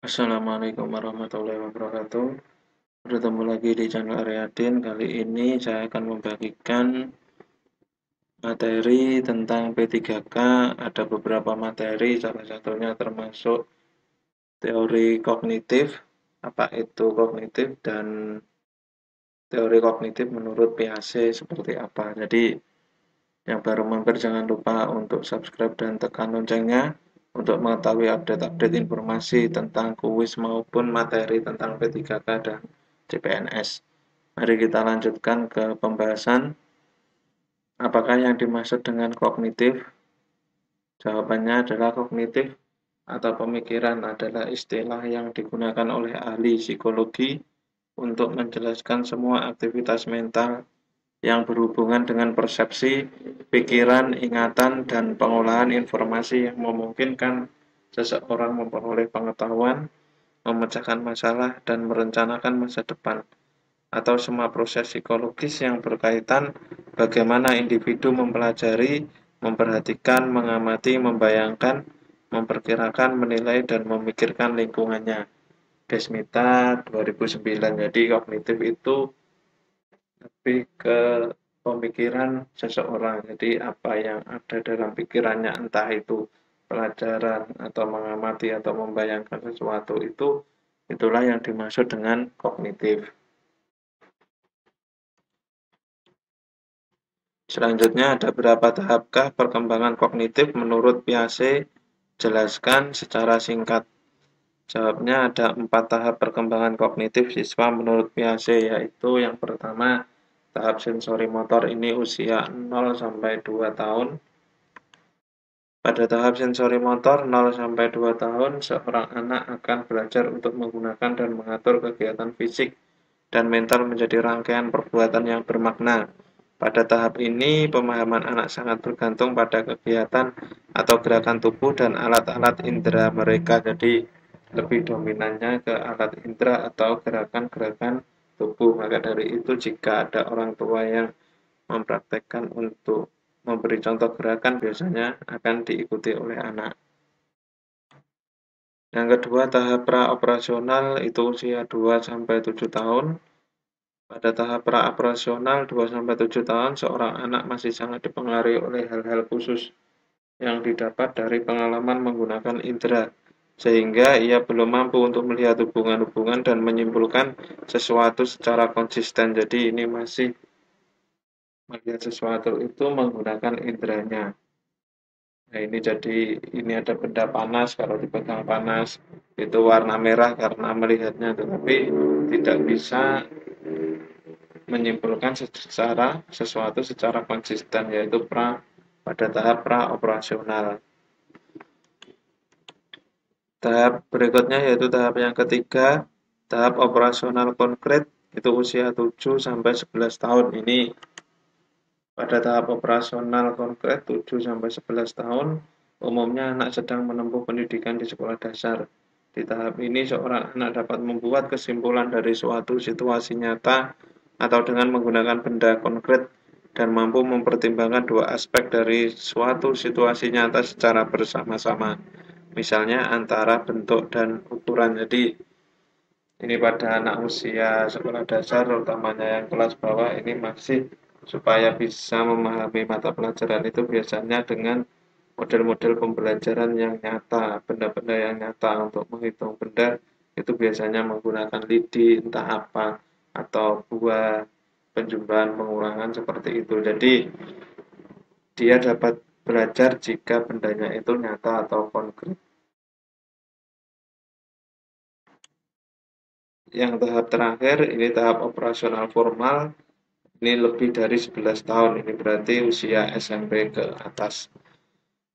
Assalamualaikum warahmatullahi wabarakatuh. Bertemu lagi di channel Aryadin. Kali ini saya akan membagikan materi tentang P3K. Ada beberapa materi, salah satunya termasuk teori kognitif, apa itu kognitif, dan teori kognitif menurut PAC seperti apa. Jadi yang baru mampir jangan lupa untuk subscribe dan tekan loncengnya untuk mengetahui update-update informasi tentang kuis maupun materi tentang P3K dan CPNS. Mari kita lanjutkan ke pembahasan. Apakah yang dimaksud dengan kognitif? Jawabannya adalah kognitif atau pemikiran adalah istilah yang digunakan oleh ahli psikologi untuk menjelaskan semua aktivitas mental yang berhubungan dengan persepsi, pikiran, ingatan, dan pengolahan informasi yang memungkinkan seseorang memperoleh pengetahuan, memecahkan masalah, dan merencanakan masa depan, atau semua proses psikologis yang berkaitan bagaimana individu mempelajari, memperhatikan, mengamati, membayangkan, memperkirakan, menilai, dan memikirkan lingkungannya. Desmita 2009. Jadi kognitif itu lebih ke pemikiran seseorang. Jadi apa yang ada dalam pikirannya, entah itu pelajaran atau mengamati atau membayangkan sesuatu itu, itulah yang dimaksud dengan kognitif. Selanjutnya ada berapa tahapkah perkembangan kognitif menurut Piaget? Jelaskan secara singkat. Jawabnya ada 4 tahap perkembangan kognitif siswa menurut Piaget, yaitu yang pertama tahap sensori motor ini usia 0 sampai 2 tahun. Pada tahap sensori motor 0 sampai 2 tahun, seorang anak akan belajar untuk menggunakan dan mengatur kegiatan fisik dan mental menjadi rangkaian perbuatan yang bermakna. Pada tahap ini, pemahaman anak sangat bergantung pada kegiatan atau gerakan tubuh dan alat-alat indera mereka. Jadi, lebih dominannya ke alat indera atau gerakan-gerakan tubuh. Maka dari itu, jika ada orang tua yang mempraktekkan untuk memberi contoh gerakan, biasanya akan diikuti oleh anak. Yang kedua, tahap pra-operasional itu usia 2 sampai 7 tahun. Pada tahap pra-operasional 2 sampai 7 tahun, seorang anak masih sangat dipengaruhi oleh hal-hal khusus yang didapat dari pengalaman menggunakan indera, sehingga ia belum mampu untuk melihat hubungan-hubungan dan menyimpulkan sesuatu secara konsisten. Jadi ini masih melihat sesuatu itu menggunakan inderanya. Nah, ini ada benda panas, kalau dipegang panas itu warna merah karena melihatnya, tetapi tidak bisa menyimpulkan sesuatu secara konsisten, yaitu pada tahap pra-operasional. Tahap berikutnya yaitu tahap yang ketiga, tahap operasional konkret, itu usia 7 sampai 11 tahun. Ini pada tahap operasional konkret 7 sampai 11 tahun, umumnya anak sedang menempuh pendidikan di sekolah dasar. Di tahap ini, seorang anak dapat membuat kesimpulan dari suatu situasi nyata atau dengan menggunakan benda konkret dan mampu mempertimbangkan dua aspek dari suatu situasi nyata secara bersama-sama. Misalnya antara bentuk dan ukuran. Jadi ini pada anak usia sekolah dasar, utamanya yang kelas bawah, ini masih supaya bisa memahami mata pelajaran itu biasanya dengan model-model pembelajaran yang nyata, benda-benda yang nyata. Untuk menghitung benda itu biasanya menggunakan lidi, entah apa, atau buah, penjumlahan, pengurangan seperti itu. Jadi dia dapat belajar jika bendanya itu nyata atau konkret. Yang tahap terakhir ini tahap operasional formal, ini lebih dari 11 tahun, ini berarti usia SMP ke atas.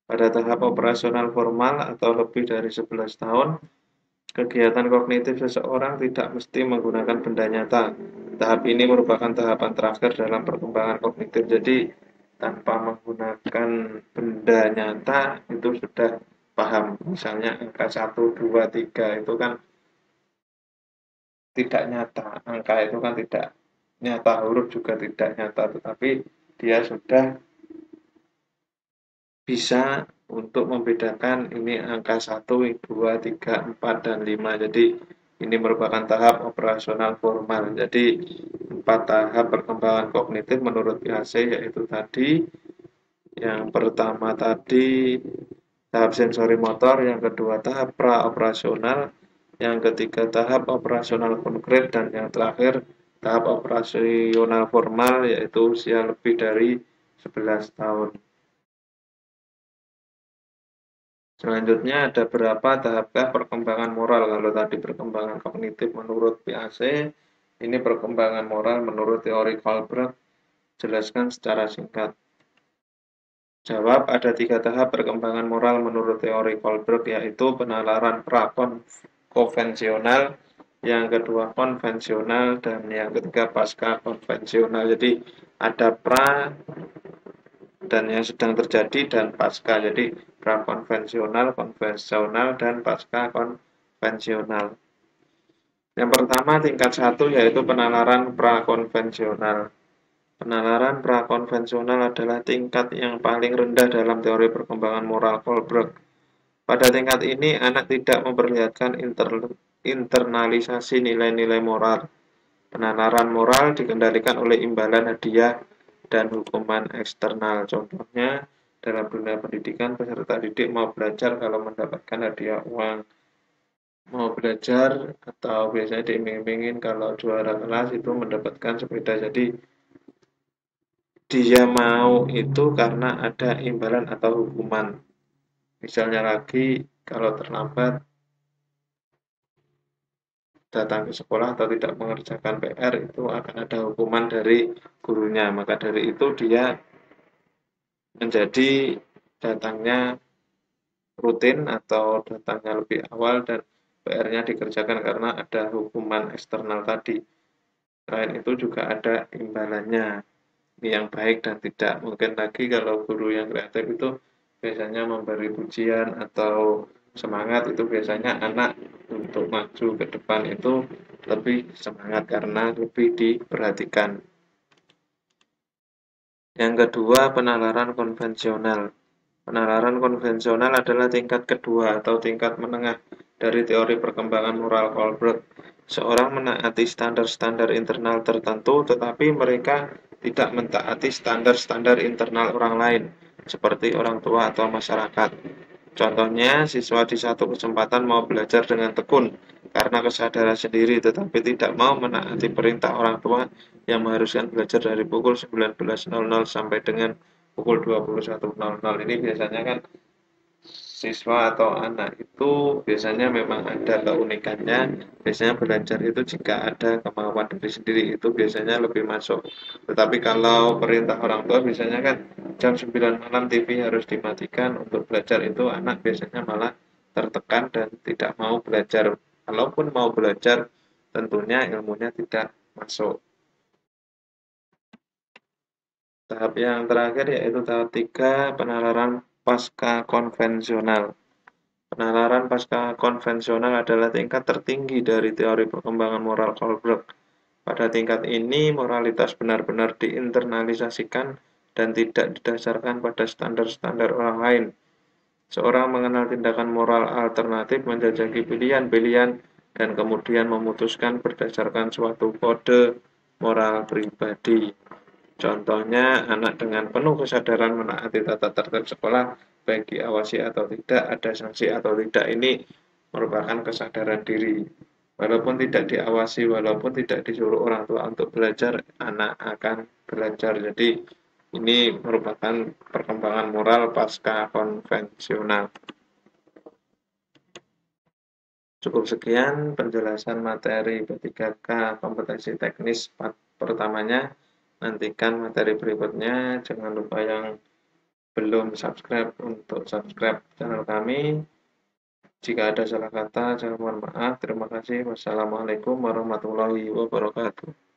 Pada tahap operasional formal atau lebih dari 11 tahun, kegiatan kognitif seseorang tidak mesti menggunakan benda nyata. Tahap ini merupakan tahapan terakhir dalam perkembangan kognitif. Jadi tanpa menggunakan benda nyata itu sudah paham. Misalnya angka 1, 2, 3 itu kan tidak nyata. Angka itu kan tidak nyata, huruf juga tidak nyata, tetapi dia sudah bisa untuk membedakan ini angka 1, 2, 3, 4, dan 5. Jadi ini merupakan tahap operasional formal. Jadi 4 tahap perkembangan kognitif menurut PAC yaitu tadi yang pertama tadi tahap sensori motor, yang kedua tahap pra-operasional, yang ketiga tahap operasional konkret, dan yang terakhir tahap operasional formal yaitu usia lebih dari 11 tahun. Selanjutnya ada berapa tahapkah perkembangan moral? Kalau tadi perkembangan kognitif menurut PAC, ini perkembangan moral menurut teori Kohlberg. Jelaskan secara singkat. Jawab, ada 3 tahap perkembangan moral menurut teori Kohlberg, yaitu penalaran pra-konvensional, yang kedua konvensional, dan yang ketiga pasca konvensional. Jadi ada pra dan yang sedang terjadi dan pasca. Jadi pra-konvensional, konvensional, dan pasca konvensional. Yang pertama tingkat 1 yaitu penalaran prakonvensional. Penalaran prakonvensional adalah tingkat yang paling rendah dalam teori perkembangan moral Kohlberg. Pada tingkat ini, anak tidak memperlihatkan internalisasi nilai-nilai moral. Penalaran moral dikendalikan oleh imbalan hadiah dan hukuman eksternal. Contohnya, dalam dunia pendidikan, peserta didik mau belajar kalau mendapatkan hadiah uang. Mau belajar atau biasanya diiming-imingin kalau juara kelas itu mendapatkan sepeda. Jadi, dia mau itu karena ada imbalan atau hukuman. Misalnya lagi, kalau terlambat datang ke sekolah atau tidak mengerjakan PR itu akan ada hukuman dari gurunya. Maka dari itu dia menjadi datangnya rutin atau datangnya lebih awal dan PR-nya dikerjakan karena ada hukuman eksternal tadi. Selain itu juga ada imbalannya. Ini yang baik dan tidak. Mungkin lagi kalau guru yang kreatif itu biasanya memberi pujian atau semangat, itu biasanya anak untuk maju ke depan itu lebih semangat karena lebih diperhatikan. Yang kedua, penalaran konvensional. Penalaran konvensional adalah tingkat kedua atau tingkat menengah dari teori perkembangan moral Kohlberg. Seorang menaati standar-standar internal tertentu, tetapi mereka tidak mentaati standar-standar internal orang lain, seperti orang tua atau masyarakat. Contohnya, siswa di satu kesempatan mau belajar dengan tekun karena kesadaran sendiri, tetapi tidak mau menaati perintah orang tua yang mengharuskan belajar dari pukul 19.00 sampai dengan pukul 21.00. Ini biasanya kan siswa atau anak itu biasanya memang ada keunikannya. Biasanya belajar itu jika ada kemauan dari sendiri itu biasanya lebih masuk. Tetapi kalau perintah orang tua biasanya kan jam 9 malam TV harus dimatikan untuk belajar, itu anak biasanya malah tertekan dan tidak mau belajar. Kalaupun mau belajar tentunya ilmunya tidak masuk. Tahap yang terakhir yaitu tahap 3, penalaran pasca konvensional. Penalaran pasca konvensional adalah tingkat tertinggi dari teori perkembangan moral Kohlberg. Pada tingkat ini, moralitas benar-benar diinternalisasikan dan tidak didasarkan pada standar-standar orang lain. Seorang mengenal tindakan moral alternatif, menjajaki pilihan-pilihan, dan kemudian memutuskan berdasarkan suatu kode moral pribadi. Contohnya, anak dengan penuh kesadaran menaati tata tertib sekolah, baik diawasi atau tidak, ada sanksi atau tidak, ini merupakan kesadaran diri. Walaupun tidak diawasi, walaupun tidak disuruh orang tua untuk belajar, anak akan belajar. Jadi, ini merupakan perkembangan moral pasca konvensional. Cukup sekian penjelasan materi P3K kompetensi teknis pertamanya. Nantikan materi berikutnya. Jangan lupa yang belum subscribe untuk subscribe channel kami. Jika ada salah kata, jangan mohon maaf. Terima kasih. Wassalamualaikum warahmatullahi wabarakatuh.